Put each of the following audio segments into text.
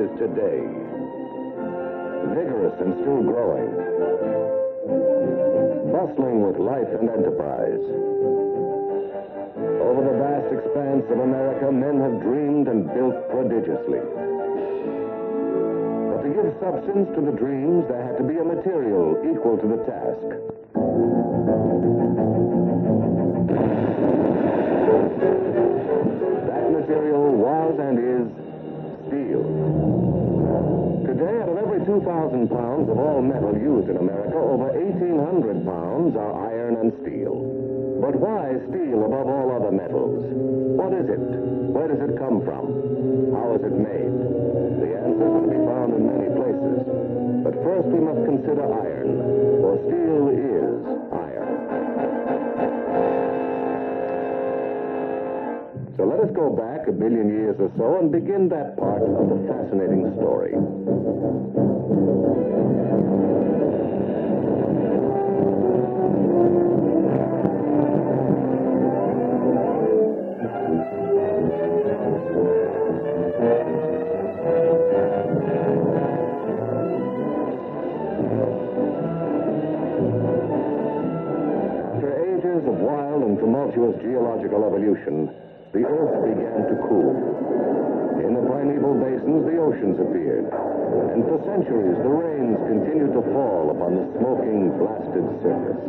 is today. Vigorous and still growing. Bustling with life and enterprise. Over the vast expanse of America, men have dreamed and built prodigiously. But to give substance to the dreams, there had to be a material equal to the task. That material was and is steel. Today, out of every 2,000 pounds of all metal used in America, over 1,800 pounds are iron and steel. But why steel above all other metals? What is it? Where does it come from? How is it made? The answers are to be found in many places. But first we must consider iron, for steel is iron. So let us go back 1 billion years or so and begin that part of the fascinating story. Tumultuous geological evolution, the Earth began to cool. In the primeval basins, the oceans appeared. And for centuries, the rains continued to fall upon the smoking, blasted surface.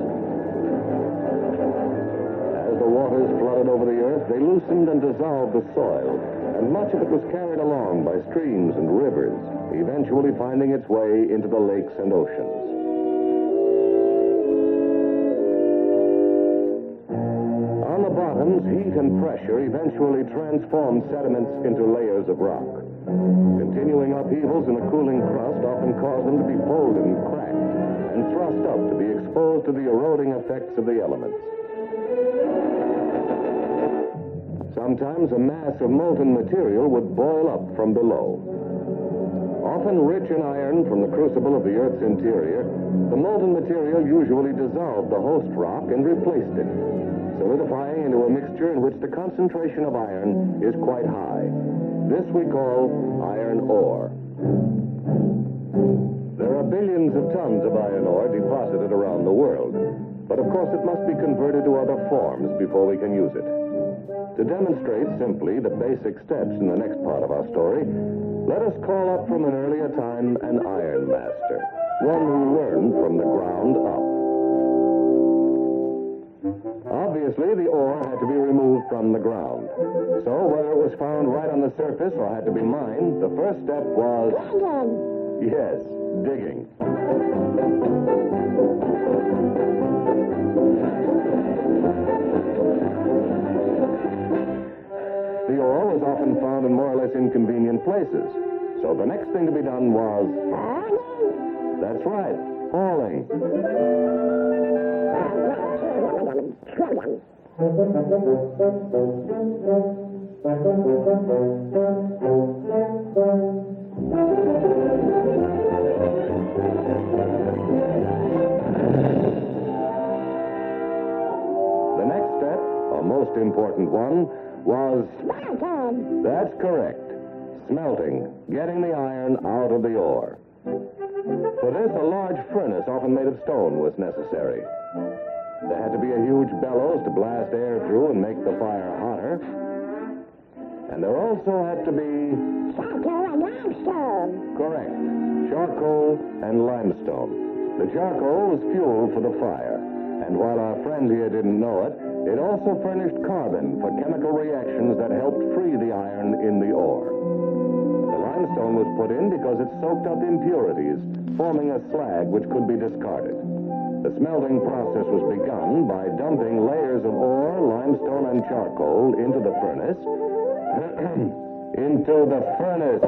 As the waters flooded over the Earth, they loosened and dissolved the soil, and much of it was carried along by streams and rivers, eventually finding its way into the lakes and oceans. Heat and pressure eventually transformed sediments into layers of rock. Continuing upheavals in the cooling crust often caused them to be folded and cracked and thrust up to be exposed to the eroding effects of the elements. Sometimes a mass of molten material would boil up from below. Often rich in iron from the crucible of the Earth's interior, the molten material usually dissolved the host rock and replaced it, solidifying into a mixture in which the concentration of iron is quite high. This we call iron ore. There are billions of tons of iron ore deposited around the world, but of course it must be converted to other forms before we can use it. To demonstrate simply the basic steps in the next part of our story, let us call up from an earlier time an iron master, one who learned from the ground up. Obviously, the ore had to be removed from the ground. So, whether it was found right on the surface or had to be mined, the first step was... Digging! Yes, digging. The ore was often found in more or less inconvenient places. So the next thing to be done was... Hauling? That's right, hauling. The next step, a most important one, was... Smelting. That's correct. Smelting, getting the iron out of the ore. For this, a large furnace, often made of stone, was necessary. There had to be a huge bellows to blast air through and make the fire hotter. And there also had to be... Charcoal and limestone. Correct. Charcoal and limestone. The charcoal was fuel for the fire. And while our friend here didn't know it, it also furnished carbon for chemical reactions that helped free the iron in the ore. The limestone was put in because it soaked up impurities, forming a slag which could be discarded. The smelting process was begun by dumping layers of ore, limestone, and charcoal into the furnace. Into the furnace.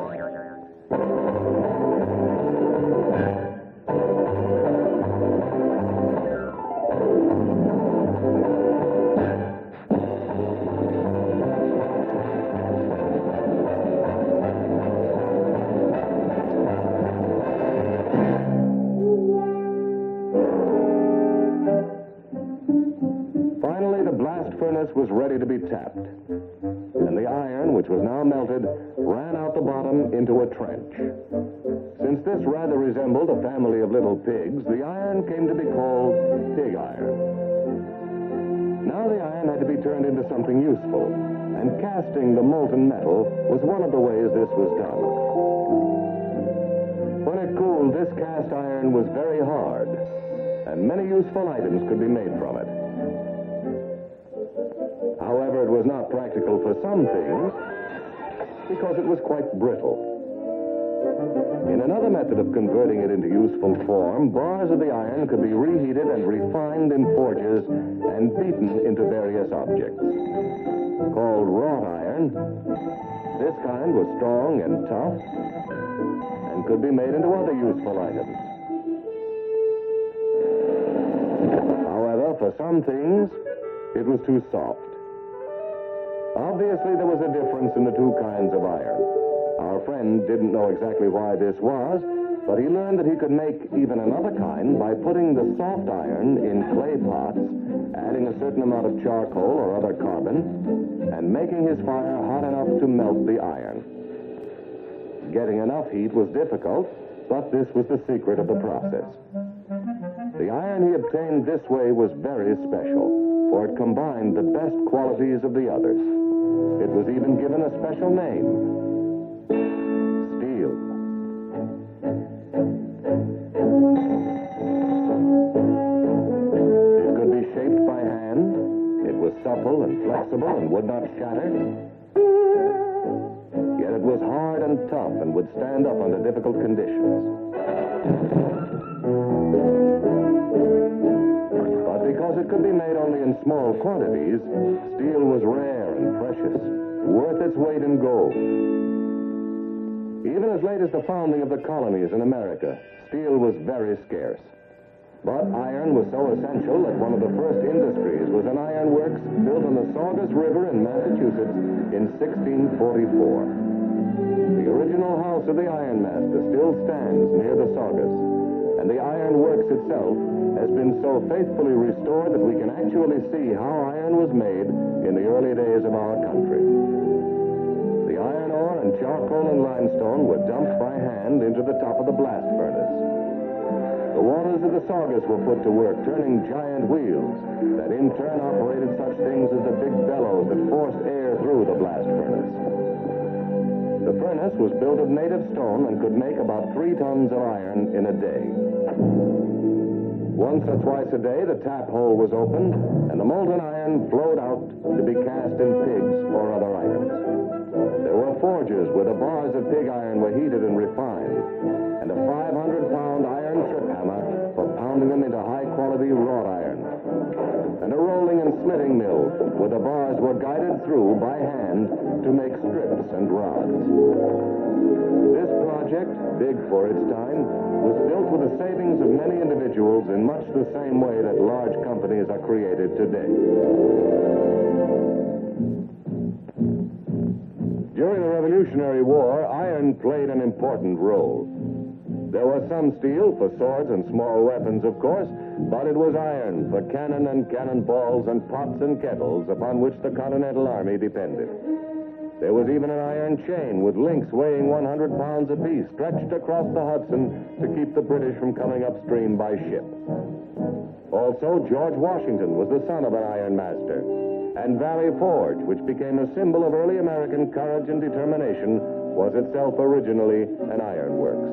Was ready to be tapped, and the iron which was now melted, ran out the bottom into a trench. Since this rather resembled a family of little pigs, the iron came to be called pig iron. Now the iron had to be turned into something useful, and casting the molten metal was one of the ways this was done. When it cooled, this cast iron was very hard, and many useful items could be made from it. However, it was not practical for some things because it was quite brittle. In another method of converting it into useful form, bars of the iron could be reheated and refined in forges and beaten into various objects. Called wrought iron, this kind was strong and tough and could be made into other useful items. However, for some things, it was too soft. Obviously, there was a difference in the two kinds of iron. Our friend didn't know exactly why this was, but he learned that he could make even another kind by putting the soft iron in clay pots, adding a certain amount of charcoal or other carbon, and making his fire hot enough to melt the iron. Getting enough heat was difficult, but this was the secret of the process. The iron he obtained this way was very special, for it combined the best qualities of the others. It was even given a special name: steel. It could be shaped by hand. It was supple and flexible and would not shatter. Yet it was hard and tough and would stand up under difficult conditions. But because it could be made only in small quantities, steel was rare and precious, worth its weight in gold. Even as late as the founding of the colonies in America, steel was very scarce. But iron was so essential that one of the first industries was an iron works built on the Saugus River in Massachusetts in 1644. The original house of the ironmaster still stands near the Saugus, and the iron works itself has been so faithfully restored that we can actually see how iron was made in the early days of our country. The iron ore and charcoal and limestone were dumped by hand into the top of the blast furnace. The waters of the Saugus were put to work turning giant wheels that in turn operated such things as the big bellows that forced air through the blast furnace. The furnace was built of native stone and could make about 3 tons of iron in a day. Once or twice a day, the tap hole was opened, and the molten iron flowed out to be cast in pigs or other items. There were forges where the bars of pig iron were heated and refined, and a 500-pound iron trip hammer for pounding them into high-quality wrought iron, and a rolling and slitting mill where the bars were guided through by hand to make strips and rods. This project, big for its time, was built with the savings of many individuals in much the same way that large companies are created today. During the Revolutionary War, iron played an important role. There was some steel for swords and small weapons, of course, but it was iron for cannon and cannonballs and pots and kettles upon which the Continental Army depended. There was even an iron chain with links weighing 100 pounds apiece stretched across the Hudson to keep the British from coming upstream by ship. Also, George Washington was the son of an ironmaster, and Valley Forge, which became a symbol of early American courage and determination, was itself originally an ironworks.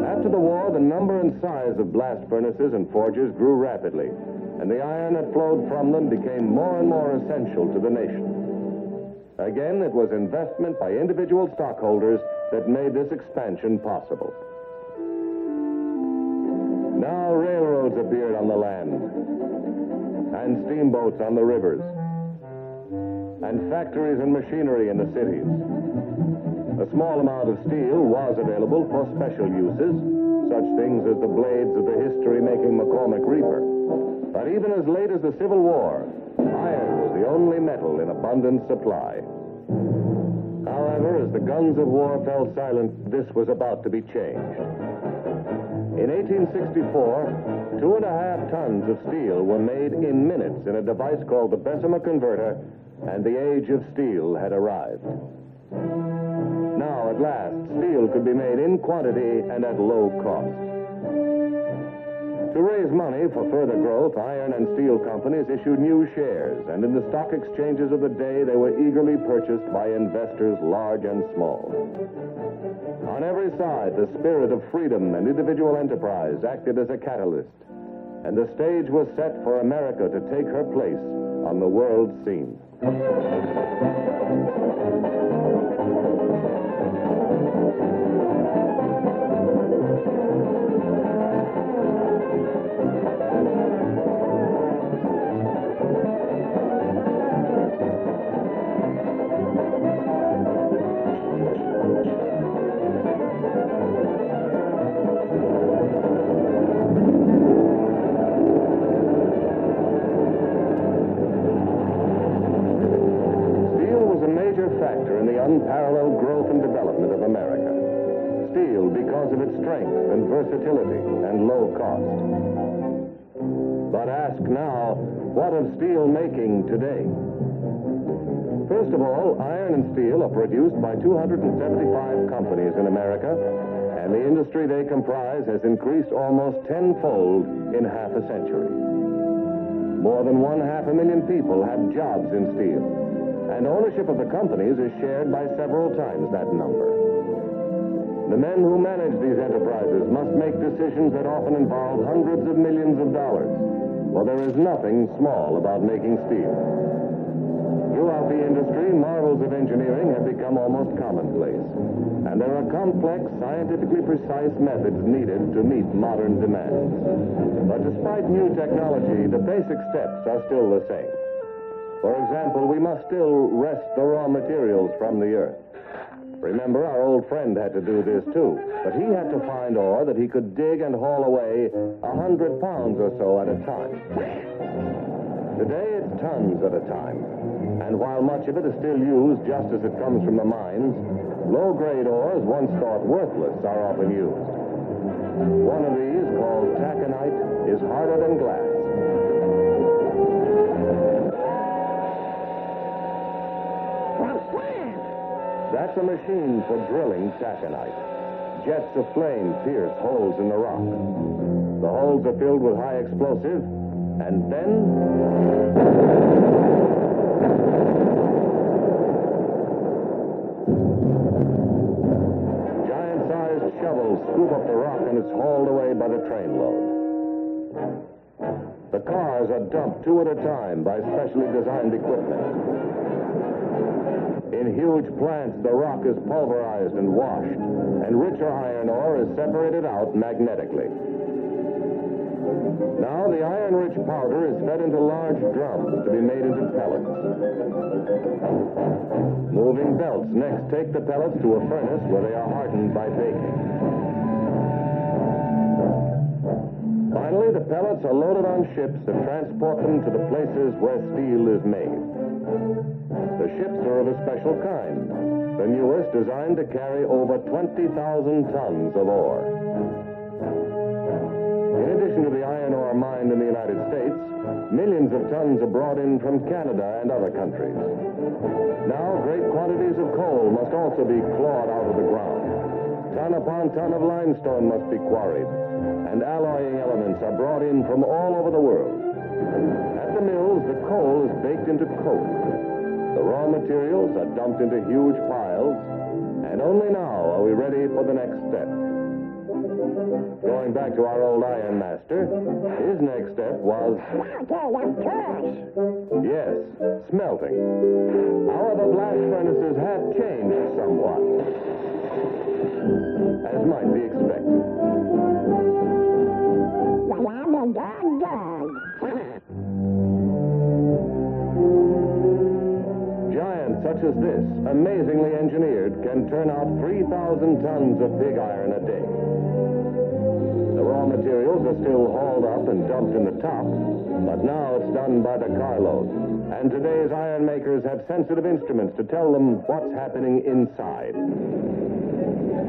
After the war, the number and size of blast furnaces and forges grew rapidly, and the iron that flowed from them became more and more essential to the nation. Again, it was investment by individual stockholders that made this expansion possible. Now railroads appeared on the land, and steamboats on the rivers, and factories and machinery in the cities. A small amount of steel was available for special uses, such things as the blades of the history-making McCormick Reaper. But even as late as the Civil War, iron was the only metal in abundant supply. However, as the guns of war fell silent, this was about to be changed. In 1864, 2.5 tons of steel were made in minutes in a device called the Bessemer converter, and the age of steel had arrived. Now, at last, steel could be made in quantity and at low cost. To raise money for further growth, iron and steel companies issued new shares, and in the stock exchanges of the day, they were eagerly purchased by investors large and small. On every side, the spirit of freedom and individual enterprise acted as a catalyst, and the stage was set for America to take her place on the world scene. Unparalleled growth and development of America. Steel because of its strength and versatility and low cost. But ask now, what of steel making today? First of all, iron and steel are produced by 275 companies in America, and the industry they comprise has increased almost tenfold in half a century. More than 500,000 people have jobs in steel, and ownership of the companies is shared by several times that number. The men who manage these enterprises must make decisions that often involve hundreds of millions of dollars. Well, there is nothing small about making steel. Throughout the industry, marvels of engineering have become almost commonplace, and there are complex, scientifically precise methods needed to meet modern demands. But despite new technology, the basic steps are still the same. For example, we must still wrest the raw materials from the earth. Remember, our old friend had to do this too, but he had to find ore that he could dig and haul away 100 pounds or so at a time. Today, it's tons at a time. And while much of it is still used just as it comes from the mines, low-grade ores, once thought worthless, are often used. One of these, called taconite, is harder than glass. That's a machine for drilling taconite. Jets of flame pierce holes in the rock. The holes are filled with high explosive, and then giant-sized shovels scoop up the rock and it's hauled away by the train load. The cars are dumped two at a time by specially designed equipment. In huge plants, the rock is pulverized and washed, and richer iron ore is separated out magnetically. Now, the iron-rich powder is fed into large drums to be made into pellets. Moving belts next take the pellets to a furnace where they are hardened by baking. Finally, the pellets are loaded on ships and transport them to the places where steel is made. The ships are of a special kind, the newest designed to carry over 20,000 tons of ore. In addition to the iron ore mined in the United States, millions of tons are brought in from Canada and other countries. Now, great quantities of coal must also be clawed out of the ground. Ton upon ton of limestone must be quarried, and alloying elements are brought in from all over the world. At the mills, the coal is baked into coke. The raw materials are dumped into huge piles, and only now are we ready for the next step. Going back to our old iron master, his next step was... Yes, smelting. However, blast furnaces have changed somewhat, as might be expected. Giants such as this, amazingly engineered, can turn out 3,000 tons of pig iron a day. The raw materials are still hauled up and dumped in the top, but now it's done by the carload. And today's iron makers have sensitive instruments to tell them what's happening inside.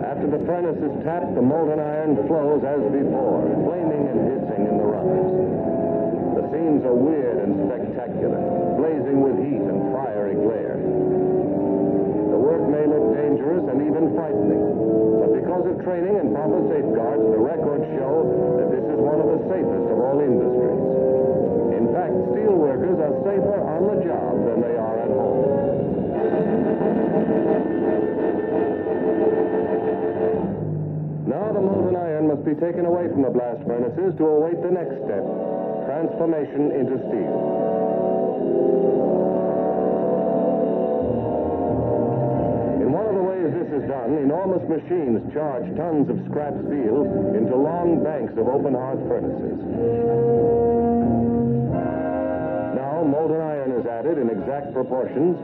After the furnace is tapped, the molten iron flows as before, flaming and hissing in the runners. The scenes are weird and spectacular, blazing with heat and fiery glare. The work may look dangerous and even frightening, but because of training and proper safeguards, the records show that this is one of the safest of all industries. In fact, steel workers are safer on the job than they are at home. Now the molten iron must be taken away from the blast furnaces to await the next step, transformation into steel. In one of the ways this is done, enormous machines charge tons of scrap steel into long banks of open hearth furnaces. Now molten iron is added in exact proportions,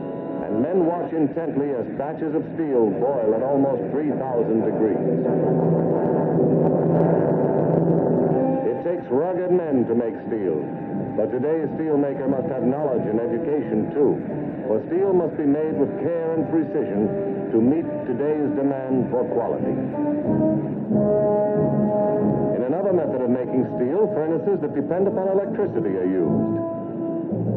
and men watch intently as batches of steel boil at almost 3,000 degrees. It takes rugged men to make steel, but today's steelmaker must have knowledge and education too, for steel must be made with care and precision to meet today's demand for quality. In another method of making steel, furnaces that depend upon electricity are used.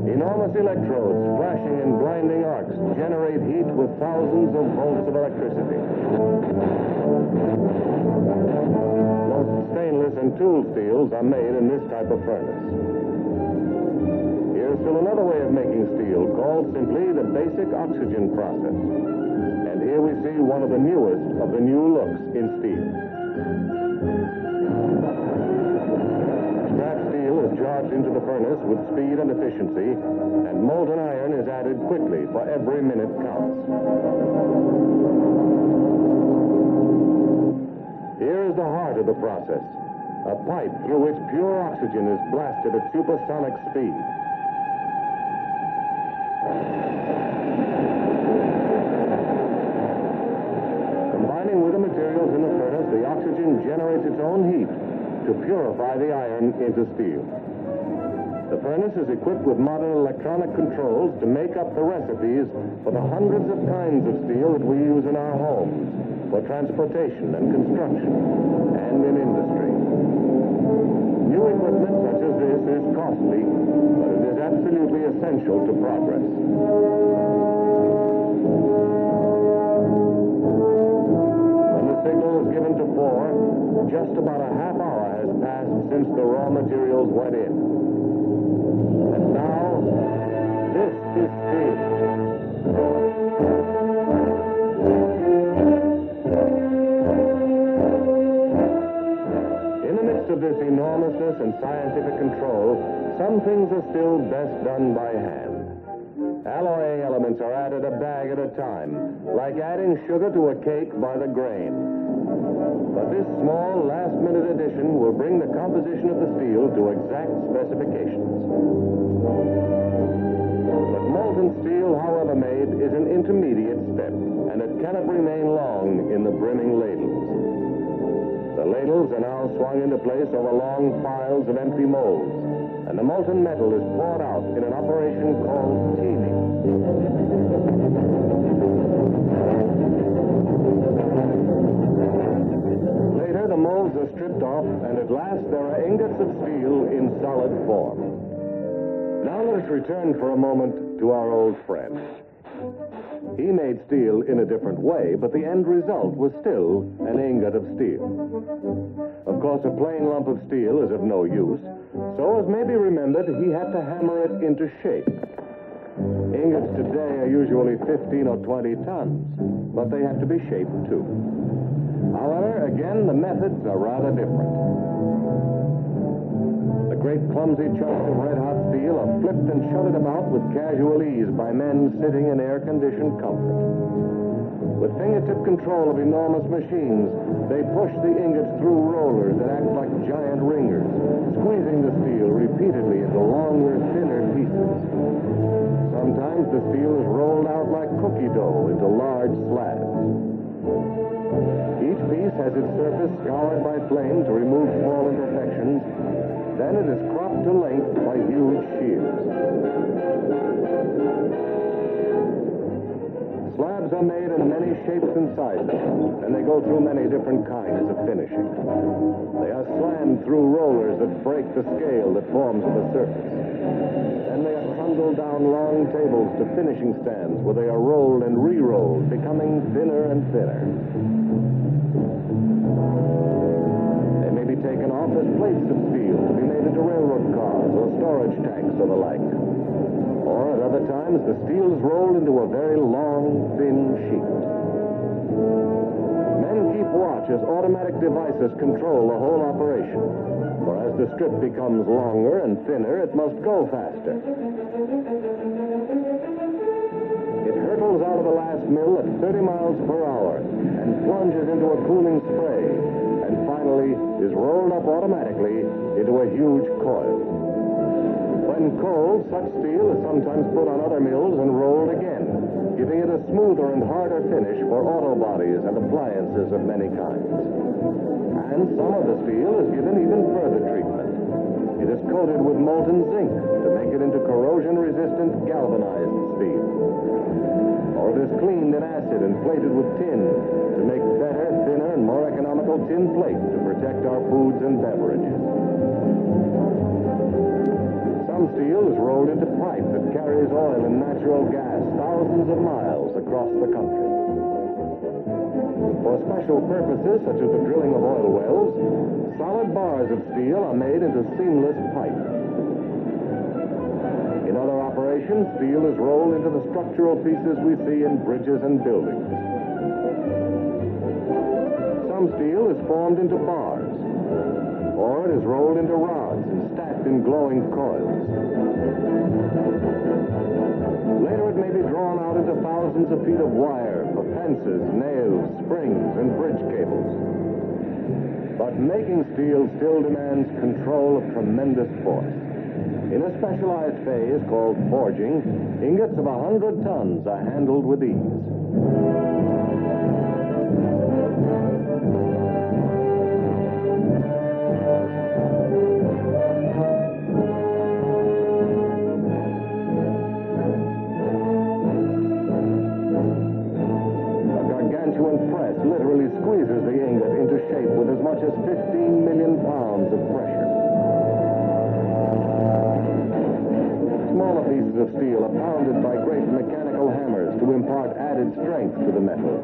Enormous electrodes flashing in blinding arcs generate heat with thousands of volts of electricity. Most stainless and tool steels are made in this type of furnace. Here's still another way of making steel, called simply the basic oxygen process. And here we see one of the newest of the new looks in steel. Scrap steel is charged into the furnace with speed and efficiency, and molten iron is added quickly, for every minute counts. Here is the heart of the process, a pipe through which pure oxygen is blasted at supersonic speed. Combining with the materials in the furnace, the oxygen generates its own heat to purify the iron into steel. The furnace is equipped with modern electronic controls to make up the recipes for the hundreds of kinds of steel that we use in our homes, for transportation and construction, and in industry. New equipment such as this is costly, but it is absolutely essential to progress. When the signal is given to 4, just about a half hour has passed since the raw materials went in. And now, this is steel. In the midst of this enormousness and scientific control, some things are still best done by hand. Alloying elements are added a bag at a time, like adding sugar to a cake by the grain. But this small, last-minute addition will bring the composition of the steel to exact specifications. But molten steel, however made, is an intermediate step, and it cannot remain long in the brimming ladles. The ladles are now swung into place over long files of empty molds, and the molten metal is poured out in an operation called teaming. Later, the molds are stripped off, and at last there are ingots of steel in solid form. Now let us return for a moment to our old friend. He made steel in a different way, but the end result was still an ingot of steel. Of course, a plain lump of steel is of no use, so as may be remembered, he had to hammer it into shape. Ingots today are usually 15 or 20 tons, but they have to be shaped too. However, again, the methods are rather different. The great clumsy chunks of red-hot steel are flipped and shunted about with casual ease by men sitting in air-conditioned comfort. With fingertip control of enormous machines, they push the ingots through rollers that act like giant ringers, squeezing the steel repeatedly into longer, thinner pieces. Sometimes the steel is rolled out like cookie dough into large slabs. Each piece has its surface scoured by flame to remove small imperfections. Then it is cropped to length by huge shears. Slabs are made in many shapes and sizes, and they go through many different kinds of finishing. They are slammed through rollers that break the scale that forms the surface. Then they are trundled down long tables to finishing stands where they are rolled and re-rolled, becoming thinner and thinner. They may be taken off as plates of steel to be made into railroad cars or storage tanks or the like. Or at other times, the steel is rolled into a very long, thin sheet. Men keep watch as automatic devices control the whole operation. For as the strip becomes longer and thinner, it must go faster. It hurtles out of the last mill at 30 miles per hour and plunges into a cooling spray, and finally is rolled up automatically into a huge coil. When cold, such steel is sometimes put on other mills and rolled again, giving it a smoother and harder finish for auto bodies and appliances of many kinds. And some of the steel is given even further treatment. It is coated with molten zinc to make it into corrosion-resistant galvanized steel. Or it is cleaned in acid and plated with tin to make better, thinner, and more economical tin plate to protect our foods and beverages. Some steel is rolled into pipe that carries oil and natural gas thousands of miles across the country. For special purposes, such as the drilling of oil wells, solid bars of steel are made into seamless pipe. In other operations, steel is rolled into the structural pieces we see in bridges and buildings. Some steel is formed into bars, or it is rolled into rods and stacked in glowing coils. Later it may be drawn out into thousands of feet of wire for fences, nails, springs, and bridge cables. But making steel still demands control of tremendous force. In a specialized phase called forging, ingots of 100 tons are handled with ease. Literally squeezes the ingot into shape with as much as 15 million pounds of pressure. Smaller pieces of steel are pounded by great mechanical hammers to impart added strength to the metal.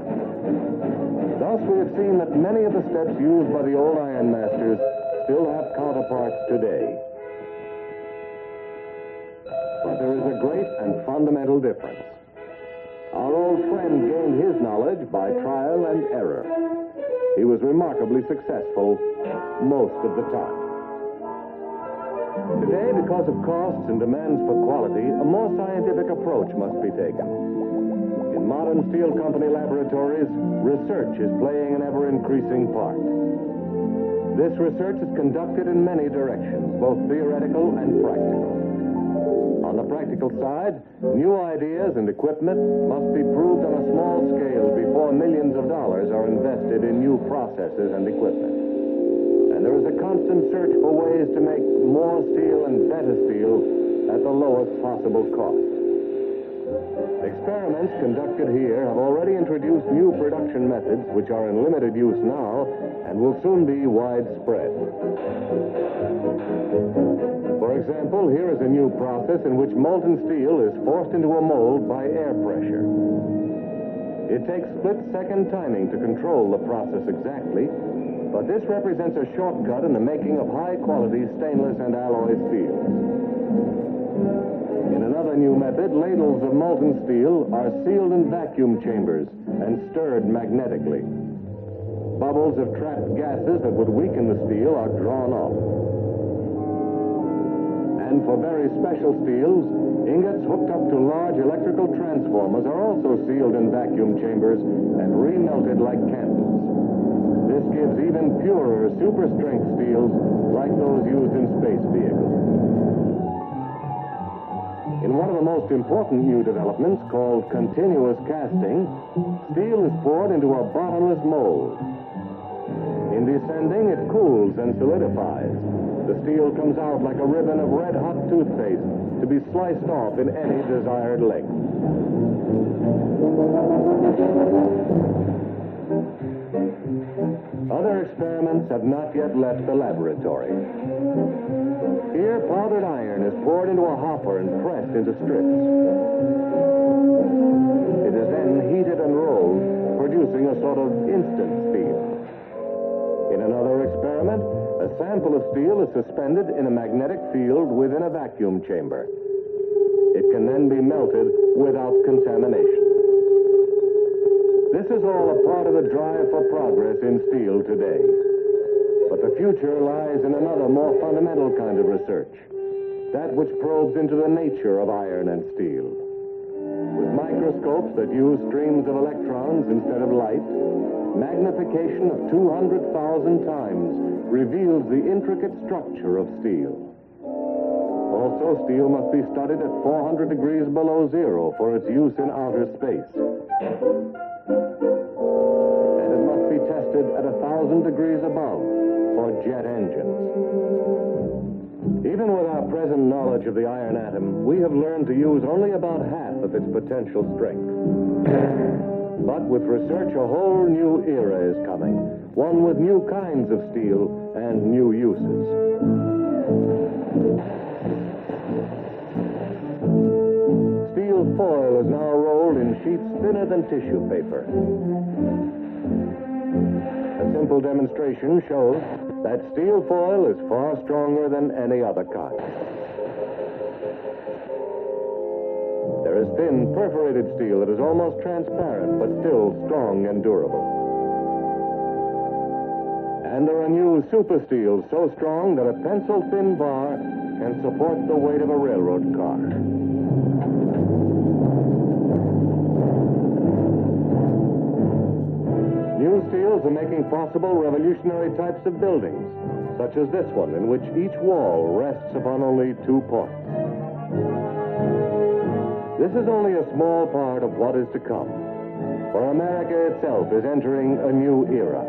Thus, we have seen that many of the steps used by the old iron masters still have counterparts today. But there is a great and fundamental difference. Our old friend gained his knowledge by trial and error. He was remarkably successful most of the time. Today, because of costs and demands for quality, a more scientific approach must be taken. In modern steel company laboratories, research is playing an ever-increasing part. This research is conducted in many directions, both theoretical and practical. On the practical side, new ideas and equipment must be proved on a small scale before millions of dollars are invested in new processes and equipment. And there is a constant search for ways to make more steel and better steel at the lowest possible cost. Experiments conducted here have already introduced new production methods which are in limited use now and will soon be widespread. For example, here is a new process in which molten steel is forced into a mold by air pressure. It takes split-second timing to control the process exactly, but this represents a shortcut in the making of high-quality stainless and alloy steel. In another new method, ladles of molten steel are sealed in vacuum chambers and stirred magnetically. Bubbles of trapped gases that would weaken the steel are drawn off. And for very special steels, ingots hooked up to large electrical transformers are also sealed in vacuum chambers and remelted like candles. This gives even purer, super-strength steels like those used in space vehicles. In one of the most important new developments, called continuous casting, steel is poured into a bottomless mold. In descending, it cools and solidifies. The steel comes out like a ribbon of red-hot toothpaste to be sliced off in any desired length. Other experiments have not yet left the laboratory. Here, powdered iron is poured into a hopper and pressed into strips. It is then heated and rolled, producing a sort of instant steel. In another experiment, a sample of steel is suspended in a magnetic field within a vacuum chamber. It can then be melted without contamination. This is all a part of the drive for progress in steel today. But the future lies in another, more fundamental kind of research, that which probes into the nature of iron and steel. With microscopes that use streams of electrons instead of light, magnification of 200,000 times reveals the intricate structure of steel. Also, steel must be studied at 400 degrees below zero for its use in outer space. And it must be tested at 1,000 degrees above for jet engines. Even with our present knowledge of the iron atom, we have learned to use only about half of its potential strength. But with research, a whole new era is coming, one with new kinds of steel and new uses. Steel foil is now rolled in sheets thinner than tissue paper. A simple demonstration shows that steel foil is far stronger than any other kind. There is thin, perforated steel that is almost transparent, but still strong and durable. And there are new super steels so strong that a pencil-thin bar can support the weight of a railroad car. New steels are making possible revolutionary types of buildings, such as this one, in which each wall rests upon only 2 points. This is only a small part of what is to come, for America itself is entering a new era.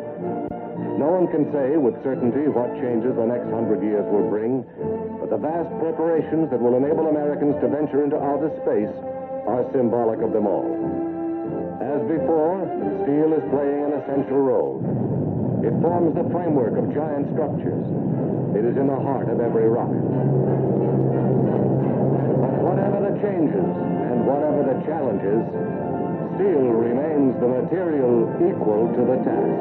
No one can say with certainty what changes the next 100 years will bring, but the vast preparations that will enable Americans to venture into outer space are symbolic of them all. As before, steel is playing an essential role. It forms the framework of giant structures. It is in the heart of every rocket. But whatever the changes and whatever the challenges, steel remains the material equal to the task.